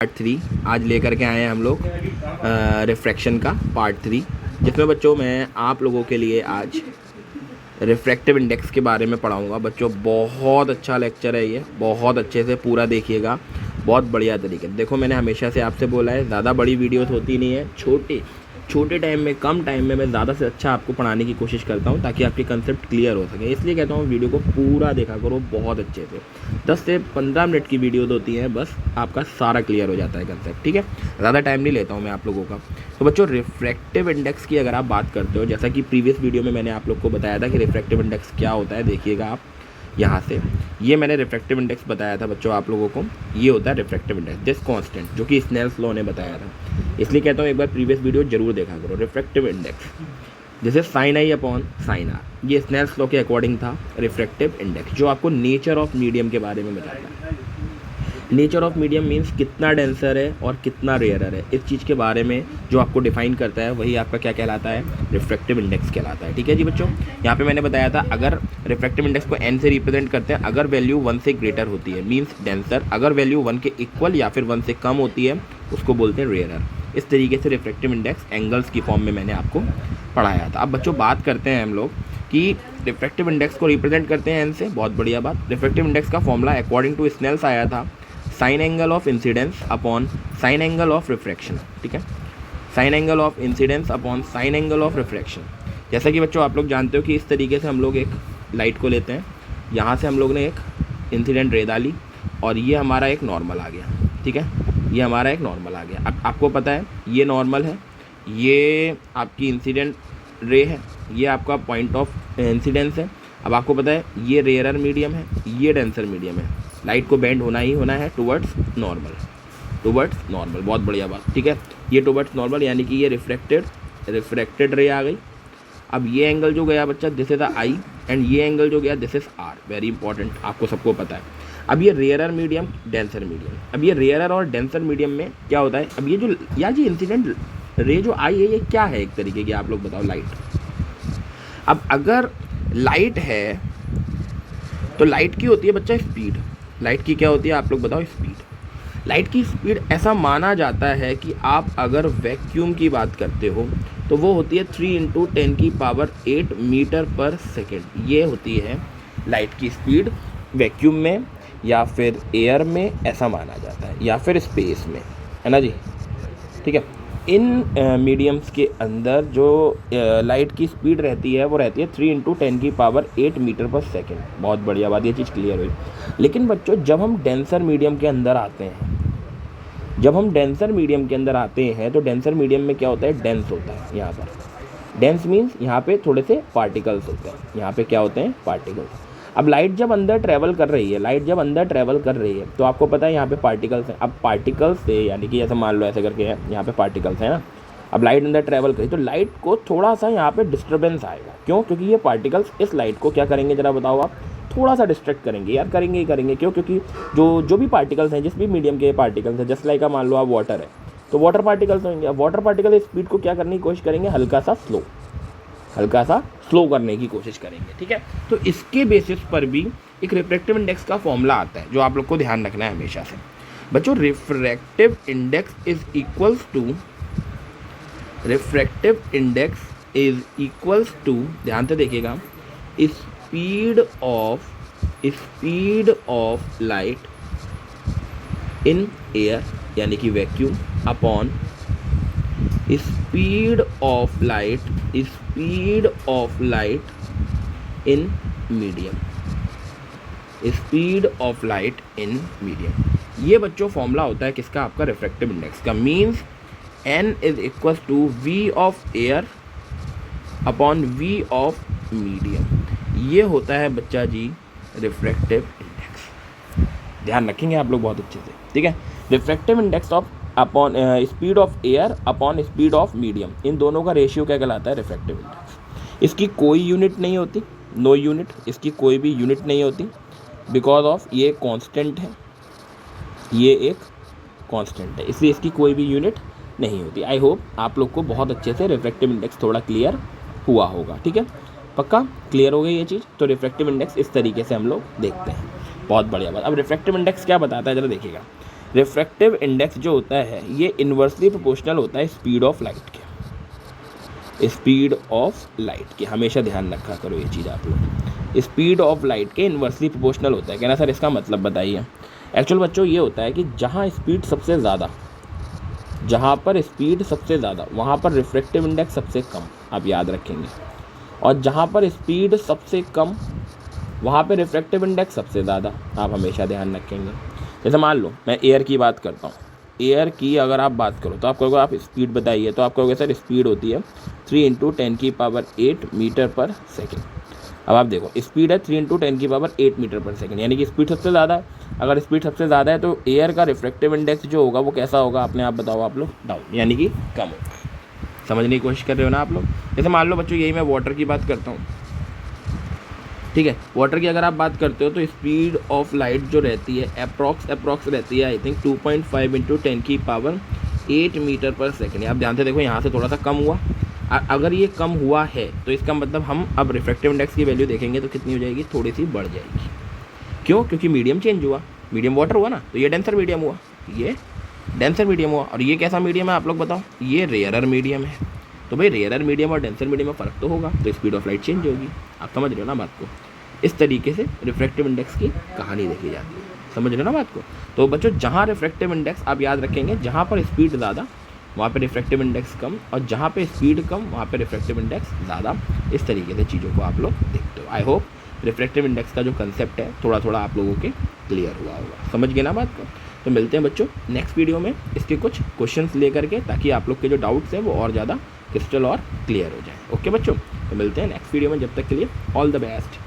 Part 3 आज लेकर के आए हैं हम लोग रिफ्रैक्शन का पार्ट 3, जिसमें बच्चों मैं आप लोगों के लिए आज रिफ्रैक्टिव इंडेक्स के बारे में पढ़ाऊंगा। बच्चों बहुत अच्छा लेक्चर है ये, बहुत अच्छे से पूरा देखिएगा, बहुत बढ़िया तरीके। देखो मैंने हमेशा से आपसे बोला है, ज़्यादा बड़ी वीडियोस होती नहीं है, छोटे टाइम में, कम टाइम में मैं ज़्यादा से अच्छा आपको पढ़ाने की कोशिश करता हूँ ताकि आपके कंसेप्ट क्लियर हो सके। इसलिए कहता हूँ वीडियो को पूरा देखा करो बहुत अच्छे से। 10 से 15 मिनट की वीडियो होती है, बस आपका सारा क्लियर हो जाता है कंसेप्ट। ठीक है, ज़्यादा टाइम नहीं लेता हूँ मैं आप लोगों का। तो बच्चों रिफ्रैक्टिव इंडेक्स की अगर आप बात करते हो, जैसा कि प्रीवियस वीडियो में मैंने आप लोग को बताया था कि रिफ्रैक्टिव इंडेक्स क्या होता है, देखिएगा आप यहाँ से। ये मैंने रिफ्रैक्टिव इंडेक्स बताया था बच्चों आप लोगों को। ये होता है रिफ्रैक्टिव इंडेक्स, दिस कांस्टेंट, जो कि स्नेल्स लॉ ने बताया था। इसलिए कहता हूँ एक बार प्रीवियस वीडियो जरूर देखा करो। रिफ्रैक्टिव इंडेक्स जैसे sine i upon sine r, ये स्नेल्स लॉ के अकॉर्डिंग था रिफ्रैक्टिव इंडेक्स, जो आपको नेचर ऑफ मीडियम के बारे में बताता है। नेचर ऑफ मीडियम मीन्स कितना डेंसर है और कितना रेयरर है, इस चीज़ के बारे में जो आपको डिफाइन करता है वही आपका क्या कहलाता है, रिफ्रैक्टिव इंडेक्स कहलाता है। ठीक है जी बच्चों, यहाँ पे मैंने बताया था अगर रिफ्रैक्टिव इंडेक्स को n से रिप्रेजेंट करते हैं, अगर वैल्यू 1 से ग्रेटर होती है मीन्स डेंसर, अगर वैल्यू 1 के इक्वल या फिर 1 से कम होती है उसको बोलते हैं रेयरर। इस तरीके से रिफ्रैक्टिव इंडेक्स एंगल्स की फॉर्म में मैंने आपको पढ़ाया था। अब बच्चों बात करते हैं हम लोग कि रिफ्रैक्टिव इंडेक्स को रिप्रेजेंट करते हैं n से, बहुत बढ़िया बात। रिफ्रैक्टिव इंडेक्स का फॉर्मूला अकॉर्डिंग टू स्नेल्स आया था sign angle of incidence upon sine angle of refraction. ठीक है, sign angle of incidence upon sine angle of refraction. जैसा कि बच्चों आप लोग जानते हो कि इस तरीके से हम लोग एक लाइट को लेते हैं, यहाँ से हम लोग ने एक इंसिडेंट रे डाली और ये हमारा एक नॉर्मल आ गया। ठीक है, ये हमारा एक नॉर्मल आ गया। अब आपको पता है ये नॉर्मल है, ये आपकी इंसिडेंट रे है, ये आपका पॉइंट ऑफ इंसिडेंस है। अब आपको पता है ये रेयरर मीडियम है, ये डेंसर मीडियम है। लाइट को बेंड होना ही होना है टुवर्ड्स नॉर्मल, टुवर्ड्स नॉर्मल, बहुत बढ़िया बात। ठीक है, ये टुवर्ड्स नॉर्मल यानी कि ये रिफ्रैक्टेड रे आ गई। अब ये एंगल जो गया बच्चा, दिस इज आई, एंड ये एंगल जो गया this is r, very important, आपको सबको पता है। अब ये रेयरर मीडियम, डेंसर मीडियम, अब ये रेयरर और डेंसर मीडियम में क्या होता है, अब ये जो या जी इंसिडेंट रे जो आई है ये क्या है, एक तरीके की आप लोग बताओ, लाइट। अब अगर लाइट है तो लाइट की होती है बच्चा स्पीड, लाइट की क्या होती है आप लोग बताओ, स्पीड। लाइट की स्पीड ऐसा माना जाता है कि आप अगर वैक्यूम की बात करते हो तो वो होती है 3 × 10⁸ मीटर पर सेकेंड। ये होती है लाइट की स्पीड वैक्यूम में या फिर एयर में, ऐसा माना जाता है, या फिर स्पेस में, है ना जी। ठीक है, इन मीडियम्स के अंदर जो लाइट की स्पीड रहती है वो रहती है 3 × 10⁸ मीटर पर सेकेंड। बहुत बढ़िया बात, ये चीज़ क्लियर हुई। लेकिन बच्चों जब हम डेंसर मीडियम के अंदर आते हैं, जब हम डेंसर मीडियम के अंदर आते हैं तो डेंसर मीडियम में क्या होता है, डेंस होता है। यहाँ पर डेंस मीन्स यहाँ पे थोड़े से पार्टिकल्स होते हैं, यहाँ पे क्या होते हैं, पार्टिकल्स। अब लाइट जब अंदर ट्रैवल कर रही है, लाइट जब अंदर ट्रैवल कर रही है तो आपको पता है यहाँ पे पार्टिकल्स हैं। अब पार्टिकल्स से यानी कि ऐसा मान लो ऐसे करके है, यहाँ पे पार्टिकल्स हैं ना। अब लाइट अंदर ट्रैवल करी तो लाइट को थोड़ा सा यहाँ पे डिस्टर्बेंस आएगा। क्यों? क्योंकि ये पार्टिकल्स इस लाइट को क्या करेंगे, जरा बताओ आप, थोड़ा सा डिस्ट्रैक्ट करेंगे यार, करेंगे ही करेंगे। क्यों? क्योंकि जो भी पार्टिकल्स हैं, जिस भी मीडियम के पार्टिकल्स हैं, जस्ट लाइक मान लो आप वाटर है तो वाटर पार्टिकल्स होंगे। अब वाटर पार्टिकल स्पीड को क्या करने की कोशिश करेंगे, हल्का सा स्लो करने की कोशिश करेंगे। ठीक है, तो इसके बेसिस पर भी एक रिफ्रैक्टिव इंडेक्स का फॉर्मूला आता है जो आप लोग को ध्यान रखना है हमेशा से। बच्चों refractive index is equals to, ध्यान से देखिएगा, speed of light in air यानी कि vacuum upon speed of light in medium, speed of light in medium. ये बच्चों फॉर्मूला होता है किसका, आपका रिफ्रैक्टिव इंडेक्स का। Means n is equal to v of air upon v of medium. ये होता है बच्चा जी रिफ्रैक्टिव इंडेक्स, ध्यान रखेंगे आप लोग बहुत अच्छे से। ठीक है, refractive index of upon speed of air upon speed of medium, इन दोनों का रेशियो क्या कहलाता है, रिफ्रैक्टिव इंडेक्स। इसकी कोई यूनिट नहीं होती, नो यूनिट, इसकी कोई भी यूनिट नहीं होती, बिकॉज ऑफ ये कांस्टेंट है, ये एक कांस्टेंट है, इसलिए इसकी कोई भी यूनिट नहीं होती। आई होप आप लोग को बहुत अच्छे से रिफ्रैक्टिव इंडेक्स थोड़ा क्लियर हुआ होगा। ठीक है, पक्का क्लियर हो गई ये चीज़। तो रिफ्रैक्टिव इंडेक्स इस तरीके से हम लोग देखते हैं, बहुत बढ़िया बात। अब रिफ्रैक्टिव इंडेक्स क्या बताता है, जरा देखिएगा। रिफ्रैक्टिव इंडेक्स जो होता है ये इन्वर्सली प्रोपोर्शनल होता है स्पीड ऑफ लाइट के, स्पीड ऑफ लाइट के, हमेशा ध्यान रखा करो ये चीज़ आप लोग, स्पीड ऑफ लाइट के इन्वर्सली प्रोपोर्शनल होता है। कहना सर इसका मतलब बताइए। एक्चुअल बच्चों ये होता है कि जहाँ स्पीड सबसे ज़्यादा, जहाँ पर स्पीड सबसे ज़्यादा वहाँ पर रिफ्रैक्टिव इंडेक्स सबसे कम, आप याद रखेंगे, और जहाँ पर स्पीड सबसे कम वहाँ पे रिफ्रैक्टिव इंडेक्स सबसे ज़्यादा, आप हमेशा ध्यान रखेंगे। जैसे मान लो मैं एयर की बात करता हूँ, एयर की अगर आप बात करो तो आप कहोगे आप स्पीड बताइए, तो आप कहोगे सर स्पीड होती है 3 × 10⁸ मीटर पर सेकेंड। अब आप देखो स्पीड है 3 × 10⁸ मीटर पर सेकेंड, यानी कि स्पीड सबसे ज़्यादा है। अगर स्पीड सबसे ज़्यादा है तो एयर का रिफ्रैक्टिव इंडेक्स जो होगा वो कैसा होगा, अपने आप बताओ आप लोग, डाउन, यानी कि कम होगा। समझने की कोशिश कर रहे हो ना आप लोग। जैसे मान लो बच्चों यही मैं वाटर की बात करता हूँ, ठीक है, वाटर की अगर आप बात करते हो तो स्पीड ऑफ लाइट जो रहती है अप्रॉक्स रहती है आई थिंक 2.5 × 10⁸ मीटर पर सेकेंड। आप ध्यान से देखो यहाँ से थोड़ा सा कम हुआ, अगर ये कम हुआ है तो इसका मतलब हम अब रिफ्रैक्टिव इंडेक्स की वैल्यू देखेंगे तो कितनी हो जाएगी, थोड़ी सी बढ़ जाएगी। क्यों? क्योंकि मीडियम चेंज हुआ, मीडियम वाटर हुआ ना, तो ये डेंसर मीडियम हुआ, ये डेंसर मीडियम हुआ, और ये कैसा मीडियम है आप लोग बताओ, ये रेयरर मीडियम है। तो भाई रेयरर मीडियम और डेंसर मीडियम में फ़र्क तो होगा, तो स्पीड ऑफ लाइट चेंज होगी। आप समझ रहे हो ना बात को। इस तरीके से रिफ्रैक्टिव इंडेक्स की कहानी देखी जाती है, समझ रहे हो ना बात को। तो बच्चों जहाँ रिफ्रैक्टिव इंडेक्स आप याद रखेंगे, जहाँ पर स्पीड ज़्यादा वहाँ पे रिफ्रैक्टिव इंडेक्स कम, और जहाँ पे स्पीड कम वहाँ पे रिफ्रैक्टिव इंडेक्स ज़्यादा। इस तरीके से चीज़ों को आप लोग देखते हो। आई होप रिफ्रैक्टिव इंडेक्स का जो कंसेप्ट है थोड़ा थोड़ा आप लोगों के क्लियर हुआ होगा, समझ गए ना बात को। तो मिलते हैं बच्चों नेक्स्ट वीडियो में इसके कुछ क्वेश्चंस लेकर के, ताकि आप लोग के जो डाउट्स हैं वो और ज़्यादा क्रिस्टल और क्लियर हो जाए। ओके बच्चों, तो मिलते हैं नेक्स्ट वीडियो में, जब तक के लिए ऑल द बेस्ट।